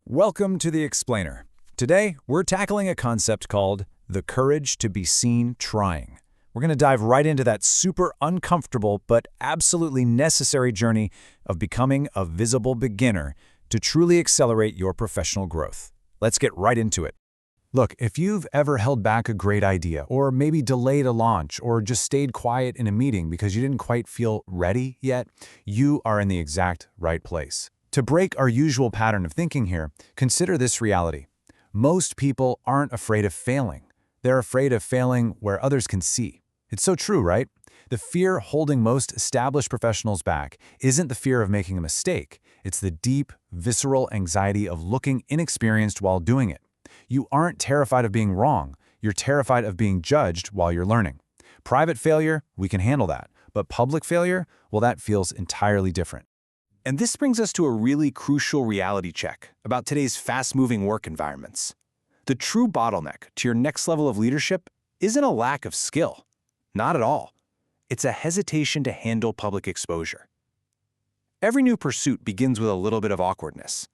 Welcome to The Explainer. Today, we're tackling a concept called the courage to be seen trying. We're going to dive right into that super uncomfortable but absolutely necessary journey of becoming a visible beginner to truly accelerate your professional growth. Let's get right into it. Look, if you've ever held back a great idea, or maybe delayed a launch, or just stayed quiet in a meeting because you didn't quite feel ready yet, you are in the exact right place. To break our usual pattern of thinking here, consider this reality. Most people aren't afraid of failing. They're afraid of failing where others can see. It's so true, right? The fear holding most established professionals back isn't the fear of making a mistake. It's the deep, visceral anxiety of looking inexperienced while doing it. You aren't terrified of being wrong. You're terrified of being judged while you're learning. Private failure, we can handle that. But public failure, well, that feels entirely different. And this brings us to a really crucial reality check about today's fast-moving work environments. The true bottleneck to your next level of leadership isn't a lack of skill. Not at all. It's a hesitation to handle public exposure. Every new pursuit begins with a little bit of awkwardness.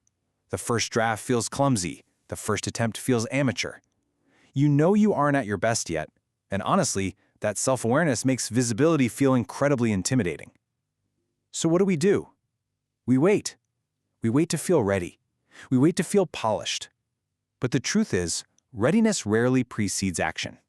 The first draft feels clumsy. The first attempt feels amateur. You know you aren't at your best yet, and honestly, that self-awareness makes visibility feel incredibly intimidating. So what do? We wait. We wait to feel ready. We wait to feel polished. But the truth is, readiness rarely precedes action.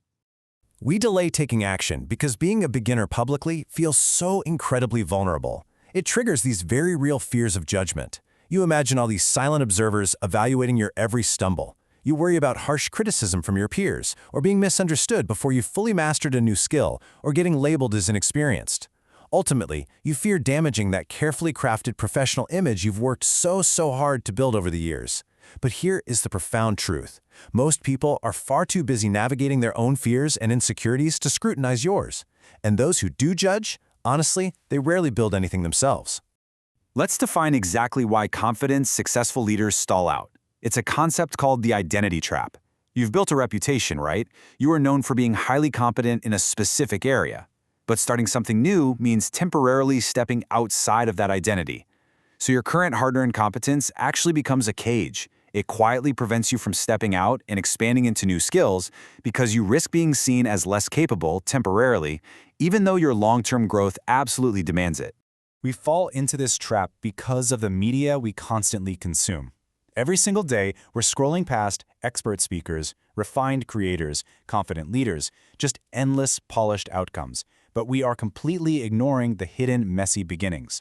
We delay taking action because being a beginner publicly feels so incredibly vulnerable. It triggers these very real fears of judgment. You imagine all these silent observers evaluating your every stumble. You worry about harsh criticism from your peers, or being misunderstood before you've fully mastered a new skill, or getting labeled as inexperienced. Ultimately, you fear damaging that carefully crafted professional image you've worked so hard to build over the years. But here is the profound truth. Most people are far too busy navigating their own fears and insecurities to scrutinize yours. And those who do judge, honestly, they rarely build anything themselves. Let's define exactly why confident, successful leaders stall out. It's a concept called the identity trap. You've built a reputation, right? You are known for being highly competent in a specific area. But starting something new means temporarily stepping outside of that identity. So your current hard-earned competence actually becomes a cage. It quietly prevents you from stepping out and expanding into new skills because you risk being seen as less capable temporarily, even though your long-term growth absolutely demands it. We fall into this trap because of the media we constantly consume. Every single day, we're scrolling past expert speakers, refined creators, confident leaders, just endless polished outcomes. But we are completely ignoring the hidden, messy beginnings.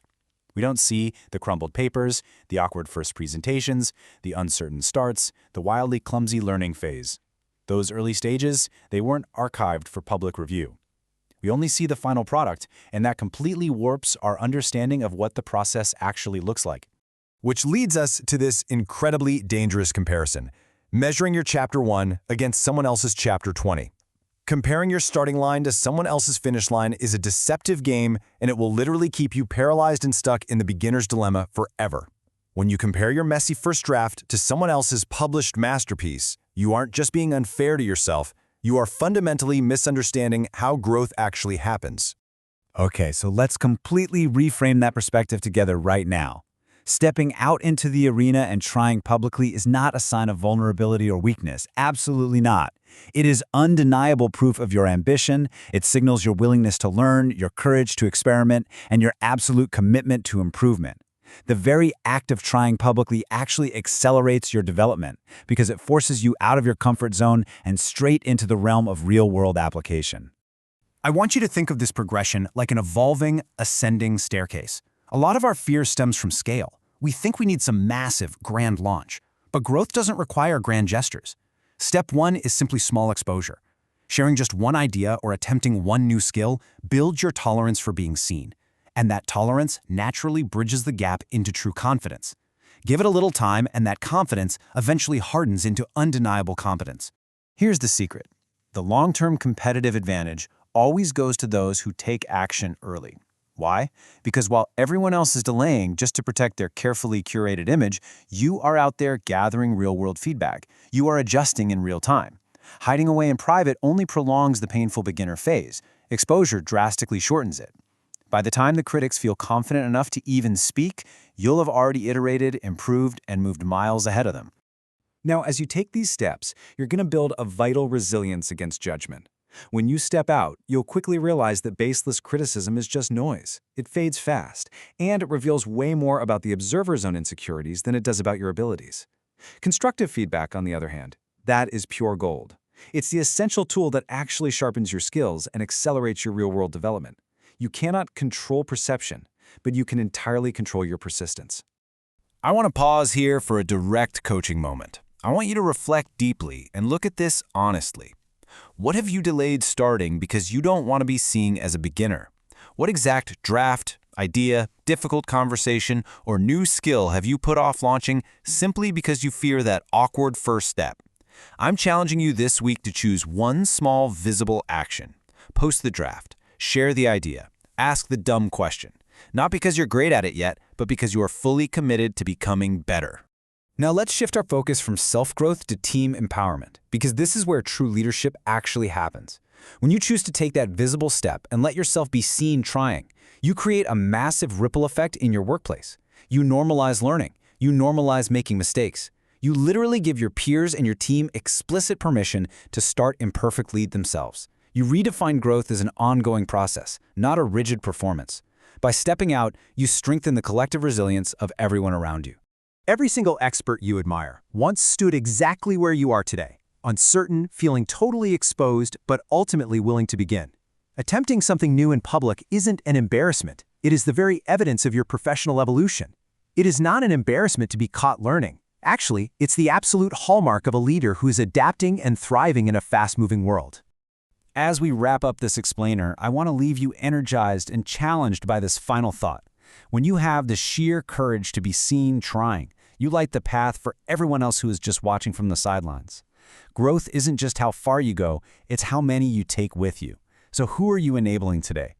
We don't see the crumbled papers, the awkward first presentations, the uncertain starts, the wildly clumsy learning phase. Those early stages, they weren't archived for public review. We only see the final product, and that completely warps our understanding of what the process actually looks like. Which leads us to this incredibly dangerous comparison, measuring your Chapter 1 against someone else's Chapter 20. Comparing your starting line to someone else's finish line is a deceptive game, and it will literally keep you paralyzed and stuck in the beginner's dilemma forever. When you compare your messy first draft to someone else's published masterpiece, you aren't just being unfair to yourself, you are fundamentally misunderstanding how growth actually happens. Okay, so let's completely reframe that perspective together right now. Stepping out into the arena and trying publicly is not a sign of vulnerability or weakness. Absolutely not. It is undeniable proof of your ambition. It signals your willingness to learn, your courage to experiment, and your absolute commitment to improvement. The very act of trying publicly actually accelerates your development because it forces you out of your comfort zone and straight into the realm of real-world application. I want you to think of this progression like an evolving, ascending staircase. A lot of our fear stems from scale. We think we need some massive, grand launch. But growth doesn't require grand gestures. Step 1 is simply small exposure. Sharing just one idea or attempting one new skill builds your tolerance for being seen. And that tolerance naturally bridges the gap into true confidence. Give it a little time, and that confidence eventually hardens into undeniable competence. Here's the secret. The long-term competitive advantage always goes to those who take action early. Why? Because while everyone else is delaying just to protect their carefully curated image, you are out there gathering real-world feedback. You are adjusting in real time. Hiding away in private only prolongs the painful beginner phase. Exposure drastically shortens it. By the time the critics feel confident enough to even speak, you'll have already iterated, improved, and moved miles ahead of them. Now, as you take these steps, you're going to build a vital resilience against judgment. When you step out, you'll quickly realize that baseless criticism is just noise. It fades fast, and it reveals way more about the observer's own insecurities than it does about your abilities. Constructive feedback, on the other hand, that is pure gold. It's the essential tool that actually sharpens your skills and accelerates your real-world development. You cannot control perception, but you can entirely control your persistence. I want to pause here for a direct coaching moment. I want you to reflect deeply and look at this honestly. What have you delayed starting because you don't want to be seen as a beginner? What exact draft, idea, difficult conversation, or new skill have you put off launching simply because you fear that awkward first step? I'm challenging you this week to choose one small, visible action. Post the draft, share the idea, ask the dumb question. Not because you're great at it yet, but because you are fully committed to becoming better. Now let's shift our focus from self-growth to team empowerment, because this is where true leadership actually happens. When you choose to take that visible step and let yourself be seen trying, you create a massive ripple effect in your workplace. You normalize learning. You normalize making mistakes. You literally give your peers and your team explicit permission to start imperfectly themselves. You redefine growth as an ongoing process, not a rigid performance. By stepping out, you strengthen the collective resilience of everyone around you. Every single expert you admire once stood exactly where you are today, uncertain, feeling totally exposed, but ultimately willing to begin. Attempting something new in public isn't an embarrassment. It is the very evidence of your professional evolution. It is not an embarrassment to be caught learning. Actually, it's the absolute hallmark of a leader who is adapting and thriving in a fast-moving world. As we wrap up this explainer, I want to leave you energized and challenged by this final thought. When you have the sheer courage to be seen trying, you light the path for everyone else who is just watching from the sidelines. Growth isn't just how far you go, it's how many you take with you. So who are you enabling today?